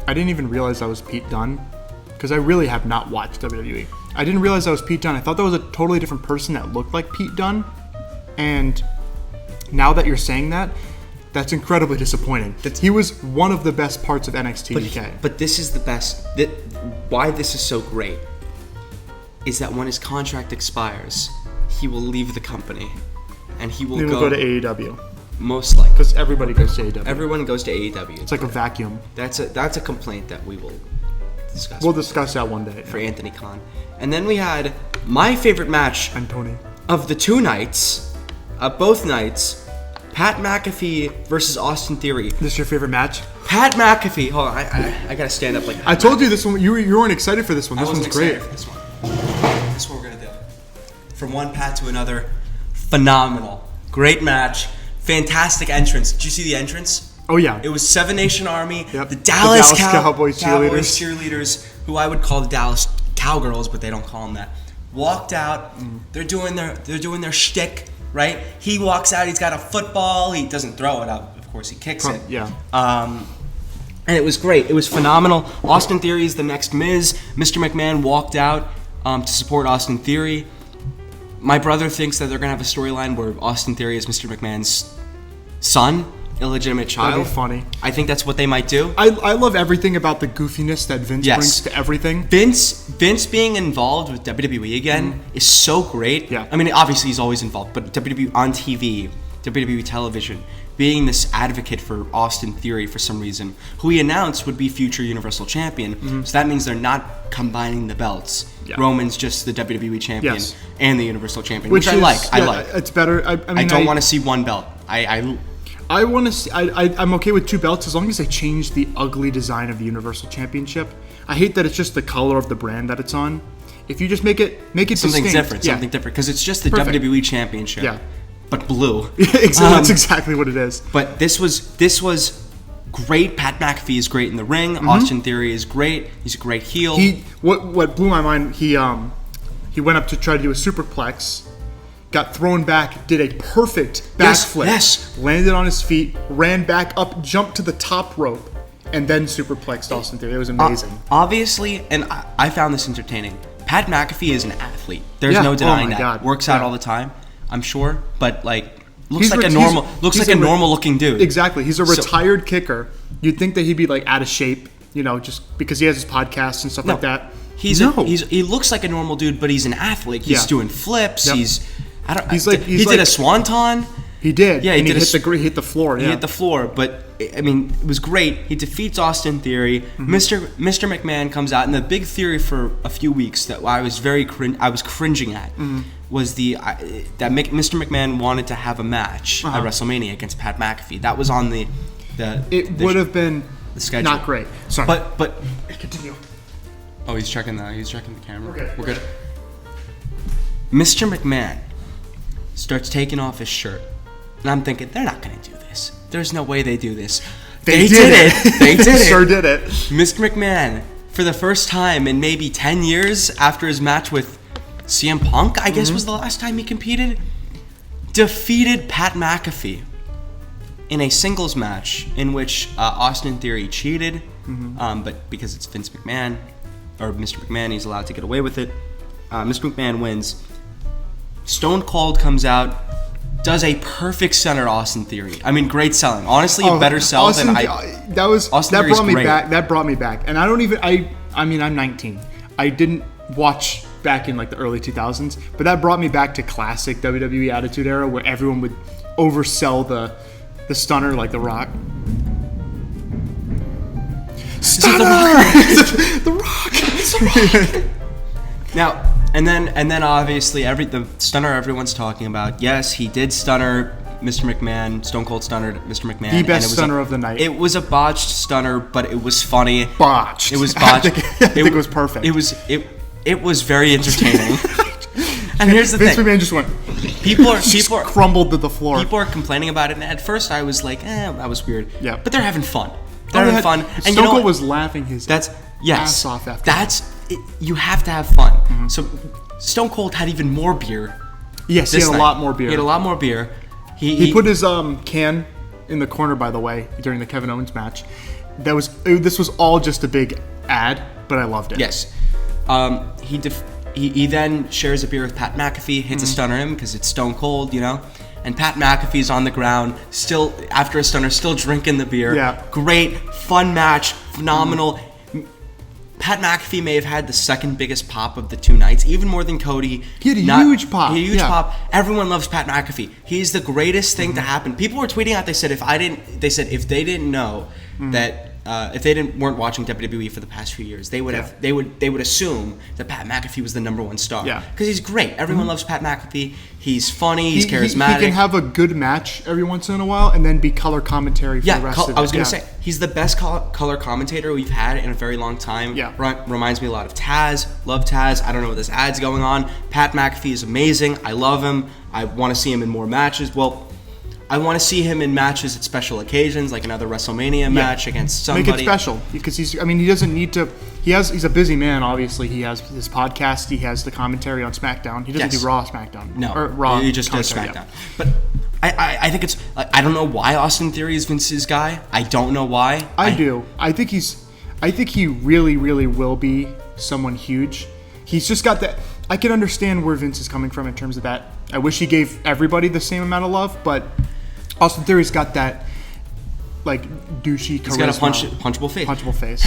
I didn't even realize that was Pete Dunne, because I really have not watched WWE. I didn't realize that was Pete Dunne. I thought that was a totally different person that looked like Pete Dunne, and now that you're saying that, that's incredibly disappointing. He was one of the best parts of NXT UK. But this is the best. Why this is so great is that when his contract expires, he will leave the company, and he will go to AEW. Most likely, because everybody goes to AEW. Everyone goes to AEW. It's like a vacuum. That's a complaint that we will discuss. We'll discuss that one day for Anthony Khan. And then we had my favorite match of the 2 nights, both nights. Pat McAfee versus Austin Theory. This is your favorite match? Pat McAfee. Hold on, I gotta stand up like that. I told you this one. You weren't excited for this one. This one's great. For this one. This is what we're gonna do. From one Pat to another, phenomenal, great match, fantastic entrance. Did you see the entrance? Oh yeah. It was 7 Nation Army, yep. the Dallas Cowboys cheerleaders, who I would call the Dallas Cowgirls, but they don't call them that. Walked out. They're doing their shtick. Right? He walks out, he's got a football, he doesn't throw it out, of course he kicks it. Yeah. And it was great. It was phenomenal. Austin Theory is the next Miz. Mr. McMahon walked out to support Austin Theory. My brother thinks that they're going to have a storyline where Austin Theory is Mr. McMahon's son, illegitimate child. That'd be funny. I think that's what they might do. I love everything about the goofiness that Vince brings to everything. Vince being involved with WWE again is so great. Yeah. I mean, obviously he's always involved, but WWE on TV, WWE television, being this advocate for Austin Theory for some reason, who he announced would be future Universal Champion. So that means they're not combining the belts. Yeah. Roman's just the WWE Champion and the Universal Champion, which I like. I like. It's better. I mean, I don't want to see one belt. I want to see. I'm okay with 2 belts as long as they change the ugly design of the Universal Championship. I hate that it's just the color of the brand that it's on. If you just make it something distinct, different, something different, because it's just the WWE Championship. Yeah. But blue. That's exactly what it is. But this was great. Pat McAfee is great in the ring. Austin Theory is great. He's a great heel. What blew my mind? He went up to try to do a superplex, got thrown back, did a perfect backflip, landed on his feet, ran back up, jumped to the top rope, and then superplexed Austin Theory. It was amazing. Obviously, and I found this entertaining, Pat McAfee is an athlete. There's no denying that. God. Works out all the time, I'm sure, but like looks like a normal looking dude. Exactly. He's a retired kicker. You'd think that he'd be like out of shape, just because he has his podcasts and stuff like that. He looks like a normal dude, but he's an athlete. He's doing flips. Yep. He did a swanton. He did. Yeah, and he hit the floor. He hit the floor, but I mean, it was great. He defeats Austin Theory. Mm-hmm. Mr. McMahon comes out, and the big theory for a few weeks that I was cringing at was that Mr. McMahon wanted to have a match at WrestleMania against Pat McAfee. That was on the would have been the schedule. Not great. Sorry, but continue. Oh, he's checking the camera. We're good. Mr. McMahon starts taking off his shirt. And I'm thinking, they're not going to do this. There's no way they do this. They did it. They did it. Sure did it. Mr. McMahon, for the first time in maybe 10 years after his match with CM Punk, I guess was the last time he competed, defeated Pat McAfee in a singles match in which Austin Theory cheated, but because it's Vince McMahon, or Mr. McMahon, he's allowed to get away with it. Mr. McMahon wins. Stone Cold comes out, does a perfect center Austin Theory. I mean, great selling. Honestly, better sell than I. That brought me back. And I don't even. I mean, I'm 19. I didn't watch back in like the early 2000s, but that brought me back to classic WWE Attitude Era, where everyone would oversell the stunner like The Rock. Stunner! The Rock! It's The Rock! Now. And then obviously the stunner everyone's talking about. Yes, he did stunner Mr. McMahon. Stone Cold stunnered Mr. McMahon. The best stunner of the night. It was a botched stunner, but it was funny. Botched. It was botched. I think it was perfect. It was very entertaining. And here's the thing. Vince McMahon just went. People are crumbled to the floor. People are complaining about it, and at first I was like, that was weird. Yeah. But they're having fun. They're having fun. And Stone Cold was laughing his ass off after you have to have fun. Mm-hmm. So Stone Cold had even more beer. Yes, he had a lot more beer. He had a lot more beer. He put his can in the corner, by the way, during the Kevin Owens match. This was all just a big ad, but I loved it. Yes. He then shares a beer with Pat McAfee, hits a stunner him because it's Stone Cold, And Pat McAfee's on the ground, still after a stunner, still drinking the beer. Yeah. Great, fun match, phenomenal. Pat McAfee may have had the second biggest pop of the two nights, even more than Cody. He had a huge pop. He had a huge pop. Everyone loves Pat McAfee. He's the greatest thing to happen. People were tweeting out. They said if they didn't know that if they weren't watching WWE for the past few years, they would assume that Pat McAfee was the number one star. Yeah, because he's great. Everyone loves Pat McAfee. He's funny. He's charismatic. He can have a good match every once in a while, and then be color commentary for the rest of it. I was gonna say he's the best color commentator we've had in a very long time. Yeah, reminds me a lot of Taz. Love Taz. I don't know what this ad's going on. Pat McAfee is amazing. I love him. I want to see him in more matches. Well, I want to see him in matches at special occasions, like another WrestleMania match against somebody. Make it special, because he doesn't need to. He's a busy man. Obviously, he has his podcast. He has the commentary on SmackDown. He doesn't do Raw, SmackDown. No, or Raw. He just does SmackDown. Yeah. But I think it's. I don't know why Austin Theory is Vince's guy. I don't know why. I do. I think he really, really will be someone huge. He's just got that. I can understand where Vince is coming from in terms of that. I wish he gave everybody the same amount of love, but Austin Theory's got that, like, douchey charisma. He's got a punchable face. Punchable face.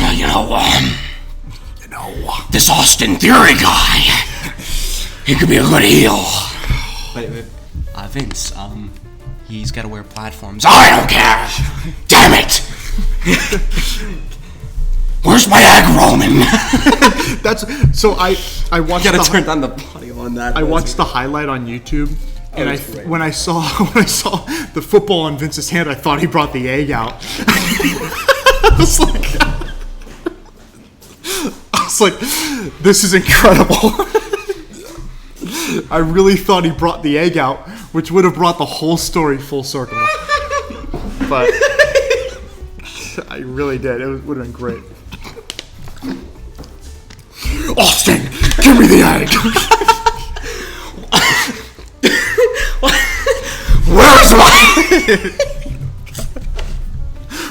This Austin Theory guy, he could be a good heel. But Vince, he's got to wear platforms. I don't care. Damn it. Where's my egg Roman? I watched. You gotta turn down the audio on that. I watched the highlight on YouTube, and when I saw the football on Vince's hand, I thought he brought the egg out. I was like, this is incredible. I really thought he brought the egg out, which would have brought the whole story full circle. But I really did. It would have been great. Austin, give me the egg. Where's my...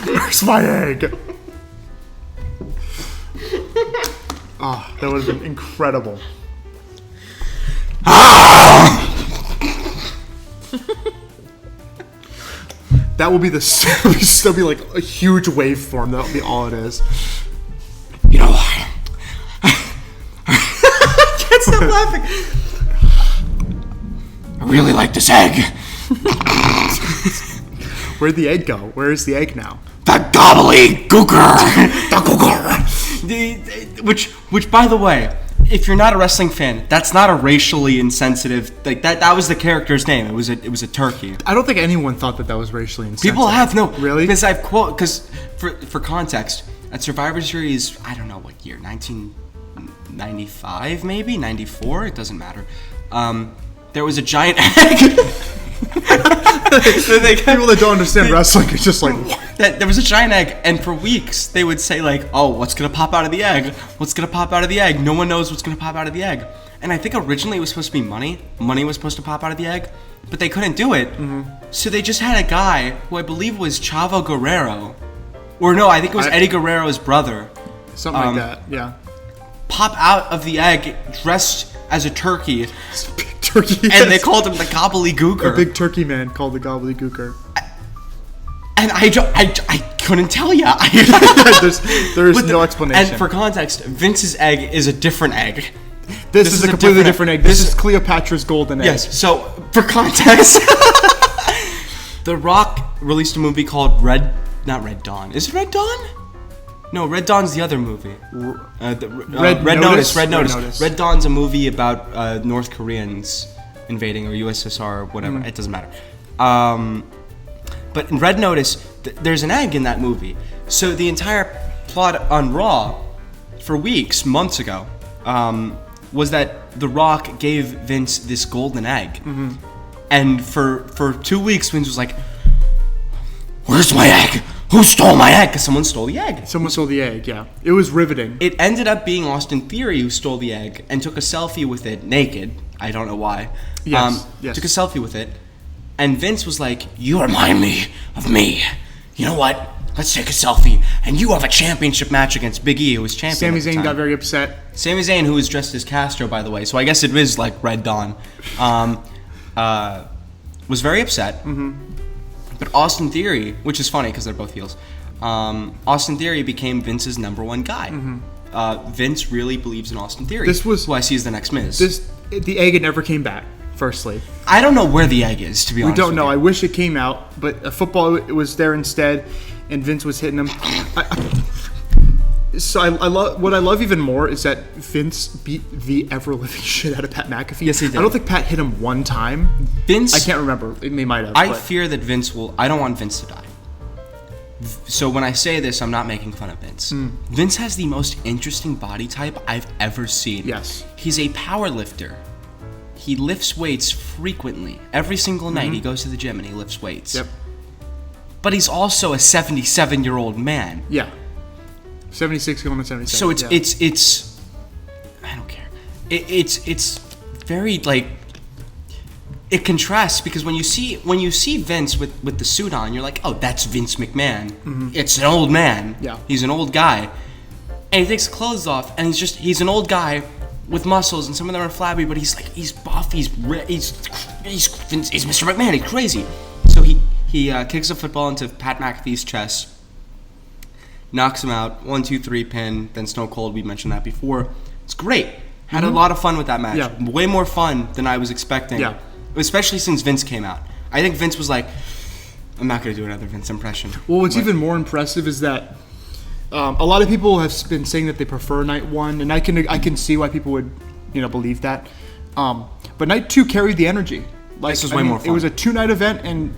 Where's my egg? Oh, that would have been incredible. That will be still be like a huge waveform. That'll be all it is. You know what? I can't stop laughing. I really like this egg. Where'd the egg go? Where is the egg now? The gobbledygooker. The gooker. Which, by the way, if you're not a wrestling fan, that's not a racially insensitive. Like that was the character's name. It was a turkey. I don't think anyone thought that was racially insensitive. People have really because for context, at Survivor Series, I don't know what year, 1995 maybe 94. It doesn't matter. There was a giant egg. People that don't understand wrestling are just like, what? There was a giant egg, and for weeks they would say like, "Oh, what's gonna pop out of the egg? What's gonna pop out of the egg? No one knows what's gonna pop out of the egg." And I think originally it was supposed to be money. Money was supposed to pop out of the egg, but they couldn't do it. Mm-hmm. So they just had a guy who I believe was Chavo Guerrero, or no, I think it was Eddie Guerrero's brother. Something like that, yeah. Pop out of the egg dressed as a turkey. Turkey, and they called him the gobbledygooker. A big turkey man called the gobbledygooker. And I couldn't tell you. There's no explanation. And for context, Vince's egg is a different egg. This is a completely different egg. This is Cleopatra's golden egg. Yes. So for context, The Rock released a movie called not Red Dawn. Is it Red Dawn? No, Red Dawn's the other movie. Red Notice. Red Dawn's a movie about North Koreans invading, or USSR, or whatever. It doesn't matter. But in Red Notice, there's an egg in that movie. So the entire plot on Raw, for weeks, months ago, was that The Rock gave Vince this golden egg. Mm-hmm. And for 2 weeks, Vince was like, "Where's my egg? Who stole my egg?" Because someone stole the egg. Someone stole the egg, yeah. It was riveting. It ended up being Austin Theory who stole the egg and took a selfie with it naked. I don't know why. Yes. Took a selfie with it. And Vince was like, "You remind me of me. You know what? Let's take a selfie. And you have a championship match against Big E, who was champion." Sami Zayn got very upset. Sami Zayn, who was dressed as Castro, by the way. So I guess it is like Red Dawn. Was very upset. Mm-hmm. But Austin Theory, which is funny because they're both heels, Austin Theory became Vince's number one guy. Mm-hmm. Vince really believes in Austin Theory. This was who I see as the next Miz. The egg had never came back. Firstly, I don't know where the egg is, to be honest. We don't know. I wish it came out, but football it was there instead, and Vince was hitting him. I love even more is that Vince beat the ever living shit out of Pat McAfee. Yes, he did. I don't think Pat hit him one time. Vince, I can't remember. He might have. I fear that Vince will. I don't want Vince to die. So when I say this, I'm not making fun of Vince. Vince has the most interesting body type I've ever seen. Yes, he's a power lifter. He lifts weights frequently. Every single night he goes to the gym and he lifts weights. Yep. But he's also a 77-year-old man. Yeah. 76 going to 77. So it's I don't care. It's very like it contrasts because when you see Vince with the suit on, you're like, "Oh, that's Vince McMahon." Mm-hmm. It's an old man. Yeah. He's an old guy. And he takes the clothes off and he's an old guy with muscles, and some of them are flabby, but he's buff, he's Mr. McMahon, he's crazy. So he kicks a football into Pat McAfee's chest, knocks him out, 1, 2, 3 pin, then Stone Cold, we mentioned that before. It's great. Had a lot of fun with that match. Yeah. Way more fun than I was expecting. Yeah. Especially since Vince came out. I think Vince was like, "I'm not going to do another Vince impression." Well, what's even more impressive is that a lot of people have been saying that they prefer Night 1, and I can see why people would, believe that. But Night 2 carried the energy. This was way more fun. It was a 2-night event, and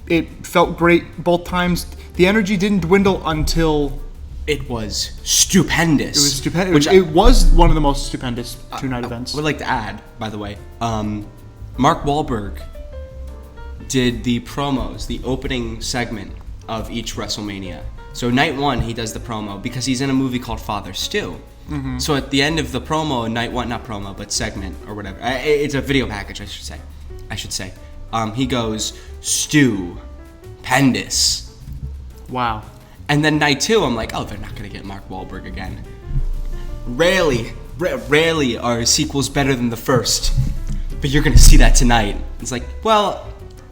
it felt great both times. The energy didn't dwindle until it was stupendous. It was stupendous. It was one of the most stupendous 2-night events. I would like to add, by the way, Mark Wahlberg did the promos, the opening segment of each WrestleMania. So Night 1, he does the promo because he's in a movie called Father Stu. Mm-hmm. So at the end of the promo, Night 1, not promo, but segment or whatever. It's a video package, I should say. he goes, stupendous. Wow. And then night 2, I'm like, oh, they're not going to get Mark Wahlberg again. Rarely are sequels better than the first. But you're going to see that tonight. It's like, well,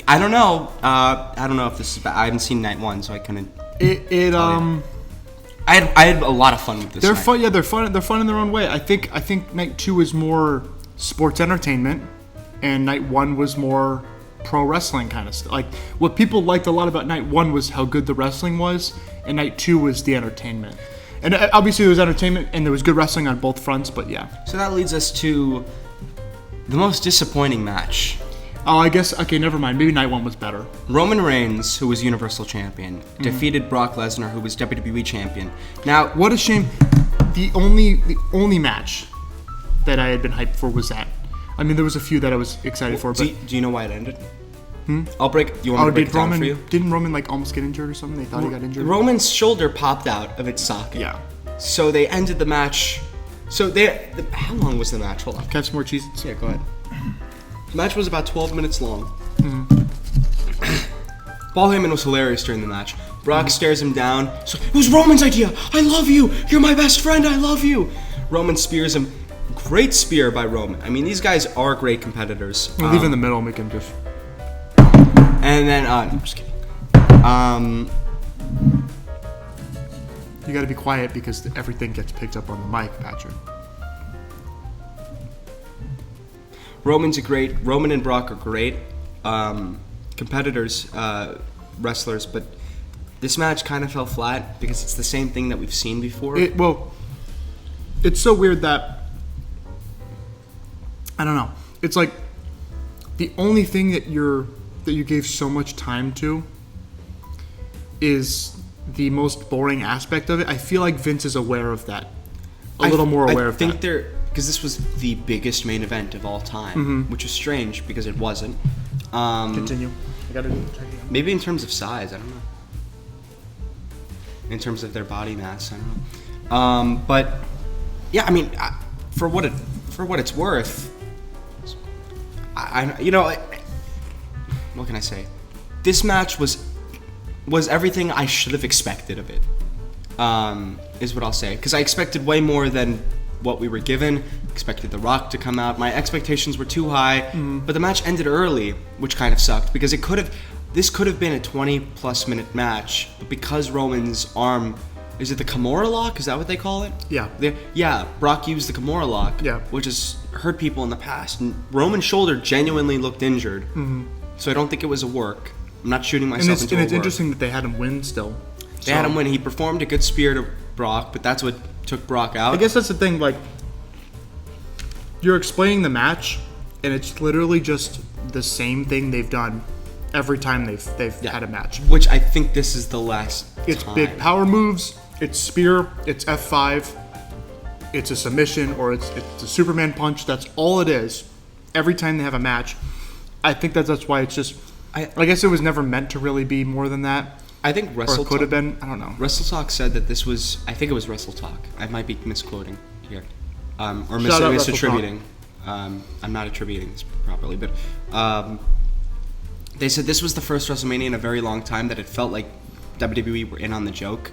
I don't know. I don't know if this is bad. I haven't seen night 1, so I couldn't. I had a lot of fun with this. They're fun. Yeah, they're fun. They're fun in their own way. I think night 2 is more sports entertainment, and night 1 was more pro wrestling kind of stuff. Like what people liked a lot about night 1 was how good the wrestling was, and night 2 was the entertainment. And obviously there was entertainment and there was good wrestling on both fronts. But yeah. So that leads us to the most disappointing match. Oh, I guess, okay, never mind. Maybe night 1 was better. Roman Reigns, who was Universal Champion, defeated Brock Lesnar, who was WWE Champion. Now, what a shame. The only match that I had been hyped for was that. I mean, there was a few that I was excited for, but... Do you know why it ended? I'll break... You want me to break it down for you? Didn't Roman, almost get injured or something? They thought he got injured? Roman's shoulder popped out of its socket. Yeah. So they ended the match... how long was the match? Hold on. Can I have some more Cheez-Its? Yeah, go ahead. The match was about 12 minutes long. Paul Heyman was hilarious during the match. Brock stares him down. So, it was Roman's idea. I love you. You're my best friend. I love you. Roman spears him. Great spear by Roman. I mean, these guys are great competitors. We'll leave in the middle, make him just... And then, no, I'm just kidding. You gotta be quiet because everything gets picked up on the mic, Patrick. Roman and Brock are great competitors, wrestlers, but this match kind of fell flat because it's the same thing that we've seen before. It's so weird that, I don't know, it's like the only thing that you gave so much time to is the most boring aspect of it. I feel like Vince is aware of that. A little more aware of that. I think because this was the biggest main event of all time, which is strange because it wasn't. Continue. I gotta check it out. Maybe in terms of size, I don't know. In terms of their body mass, I don't know. But yeah, I mean, for what it's worth, what can I say? This match was everything I should have expected of it. Is what I'll say, because I expected way more than what we were given. Expected The Rock to come out. My expectations were too high, but the match ended early, which kind of sucked because this could have been a 20+ minute match, but because Roman's arm, is it the Kimura lock? Is that what they call it? Yeah. Brock used the Kimura lock, which has hurt people in the past, and Roman's shoulder genuinely looked injured, so I don't think it was a work. I'm not shooting myself into a work. And it's interesting that they had him win still. They had him win. He performed a good spear to Brock, but that's what took Brock out. I guess that's the thing, you're explaining the match, and it's literally just the same thing they've done every time they've had a match. Which I think this is the last It's time. big power moves, it's spear, it's F5, it's a submission, or it's a Superman punch. That's all it is. Every time they have a match. I think that's why it's just... I guess it was never meant to really be more than that. I think Or it could have been. I don't know. Wrestle Talk said that this was... I think it was Wrestle Talk. I might be misquoting here. Or misattributing. I'm not attributing this properly, but... they said this was the first WrestleMania in a very long time that it felt like WWE were in on the joke,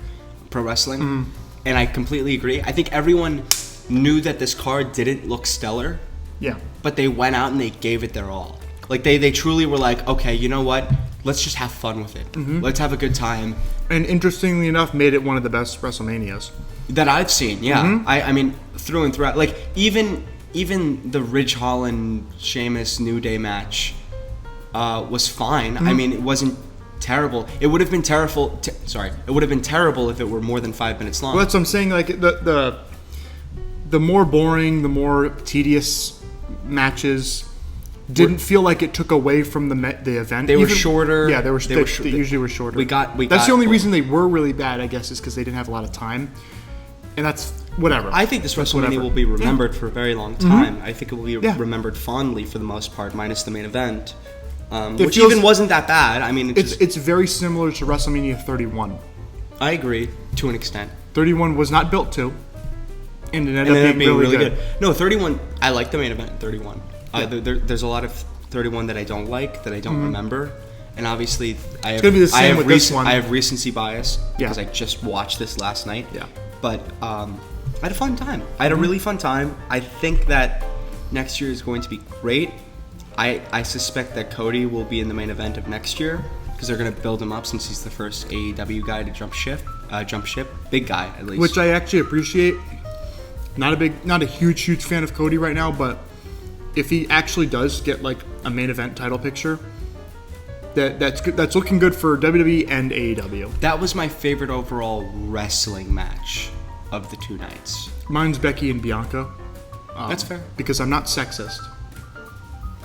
pro wrestling. And I completely agree. I think everyone knew that this card didn't look stellar. Yeah. But they went out and they gave it their all. Like, they truly were like, okay, you know what? Let's just have fun with it. Let's have a good time. And interestingly enough, made it one of the best WrestleManias. That I've seen, yeah. I mean, through and throughout. Like, even the Ridge Holland, Sheamus, New Day match was fine. I mean, it wasn't terrible. It would have been terrible. It would have been terrible if it were more than 5 minutes long. Well, that's what I'm saying. Like, the more boring, the more tedious matches didn't feel like it took away from the event. They were shorter. Yeah, they usually were shorter. That's the only reason they were really bad, I guess, is because they didn't have a lot of time. And that's whatever. I think this WrestleMania will be remembered for a very long time. I think it will be remembered fondly for the most part, minus the main event, which even wasn't that bad. I mean, it's very similar to WrestleMania 31. I agree to an extent. 31 was not built to, and it ended up being really good. No, 31. I like the main event in 31. Yeah. There's a lot of 31 that I don't like, that I don't remember. And obviously, It's gonna be the same with this one. I have recency bias Yeah. because I just watched this last night. Yeah. But I had a fun time. I had a really fun time. I think that next year is going to be great. I suspect that Cody will be in the main event of next year because they're going to build him up since he's the first AEW guy to jump ship. Big guy, at least. Which I actually appreciate. Not a huge fan of Cody right now, but if he actually does get like a main event title picture, that's good. That's looking good for WWE and AEW. That was my favorite overall wrestling match of the 2 nights. Mine's Becky and Bianca. That's fair. Because I'm not sexist.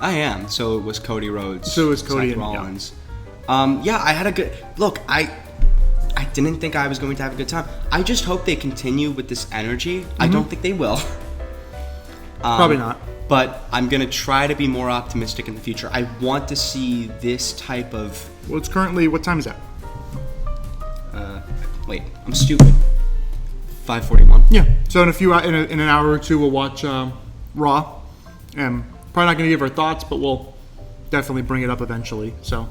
I am. So it was Cody Rhodes. So it was Cody Seth and Rollins. Yeah, I had a good look. I didn't think I was going to have a good time. I just hope they continue with this energy. I don't think they will. Probably not. But I'm gonna try to be more optimistic in the future. I want to see this type of. Well, it's currently, what time is that? Wait, I'm stupid. 5:41. Yeah. So in an hour or two, we'll watch Raw, and probably not going to give our thoughts, but we'll definitely bring it up eventually. So,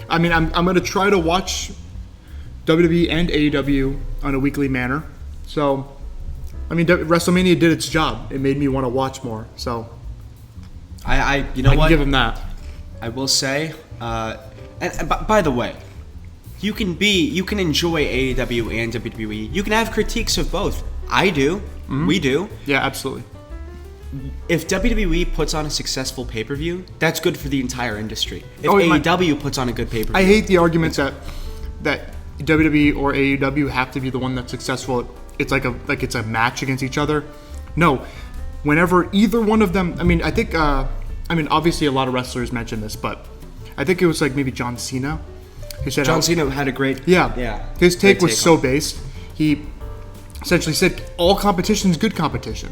I mean, I'm going to try to watch WWE and AEW on a weekly manner. So, I mean, WrestleMania did its job. It made me want to watch more. So, you know I what? can give them that. I will say, and by the way, you can enjoy AEW and WWE. You can have critiques of both. I do. We do. Yeah, absolutely. If WWE puts on a successful pay-per-view, that's good for the entire industry. If Oh, AEW puts on a good pay-per-view, I hate the argument that WWE or AEW have to be the one that's successful. It's like it's a match against each other. No, whenever either one of them. I mean, I think. Obviously, a lot of wrestlers mentioned this, but I think it was like maybe John Cena. Who said John Cena had a great. Yeah. His take was so based. He essentially said all competition is good competition.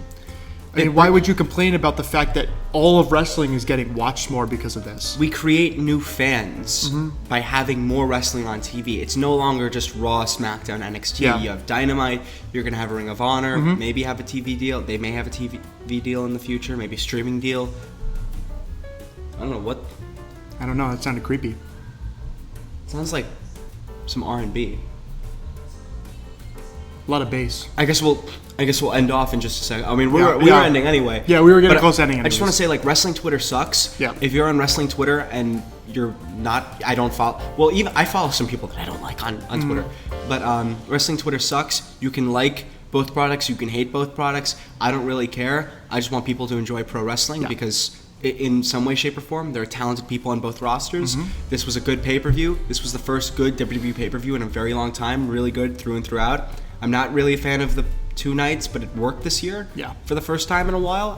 I mean, why would you complain about the fact that all of wrestling is getting watched more because of this? We create new fans by having more wrestling on TV. It's no longer just Raw, SmackDown, NXT. Yeah. You have Dynamite. You're going to have a Ring of Honor. Maybe have a TV deal. They may have a TV deal in the future. Maybe a streaming deal. I don't know what. I don't know. That sounded creepy. Sounds like some R&B. A lot of bass. I guess we'll end off in just a second. I mean, we were Yeah. ending anyway. Yeah, we were getting But close to ending. I just want to say, like, wrestling Twitter sucks. Yeah. If you're on wrestling Twitter and you're not, I don't follow. Well, even I follow some people that I don't like on Twitter. But wrestling Twitter sucks. You can like both products. You can hate both products. I don't really care. I just want people to enjoy pro wrestling because. In some way, shape, or form, there are talented people on both rosters. This was a good pay-per-view. This was the first good WWE pay-per-view in a very long time. Really good through and throughout. I'm not really a fan of the 2 nights, but it worked this year. Yeah. For the first time in a while.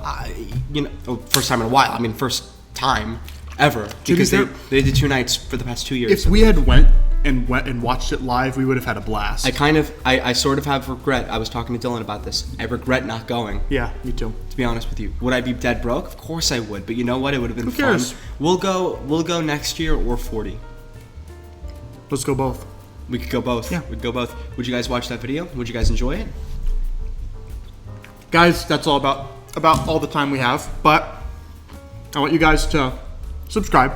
First time in a while. I mean, first time ever. Because they did 2 nights for the past 2 years. If we had went and watched it live, we would have had a blast. I sort of have regret. I was talking to Dylan about this. I regret not going. Yeah, me too. To be honest with you, would I be dead broke? Of course I would. But you know what? It would have been Who cares? fun. We'll go next year or 40. Let's go both. We could go both. Yeah. We'd go both. Would you guys watch that video? Would you guys enjoy it? Guys, that's all about all the time we have. But I want you guys to subscribe,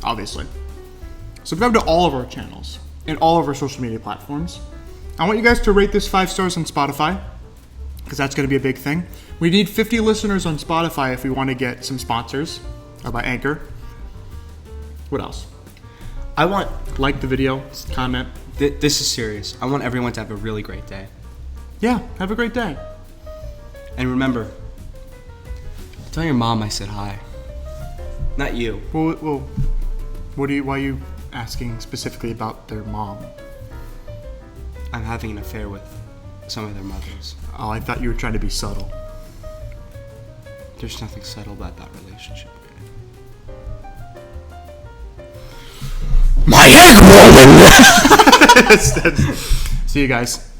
obviously. Subscribe to all of our channels and all of our social media platforms. I want you guys to rate this 5 stars on Spotify, because that's going to be a big thing. We need 50 listeners on Spotify if we want to get some sponsors, or by Anchor. What else? Like the video, comment. This is serious. I want everyone to have a really great day. Yeah, have a great day. And remember, tell your mom I said hi. Not you. Well, why are you asking specifically about their mom? I'm having an affair with some of their mothers. Oh, I thought you were trying to be subtle. There's nothing subtle about that relationship. My egg rolling! See you guys.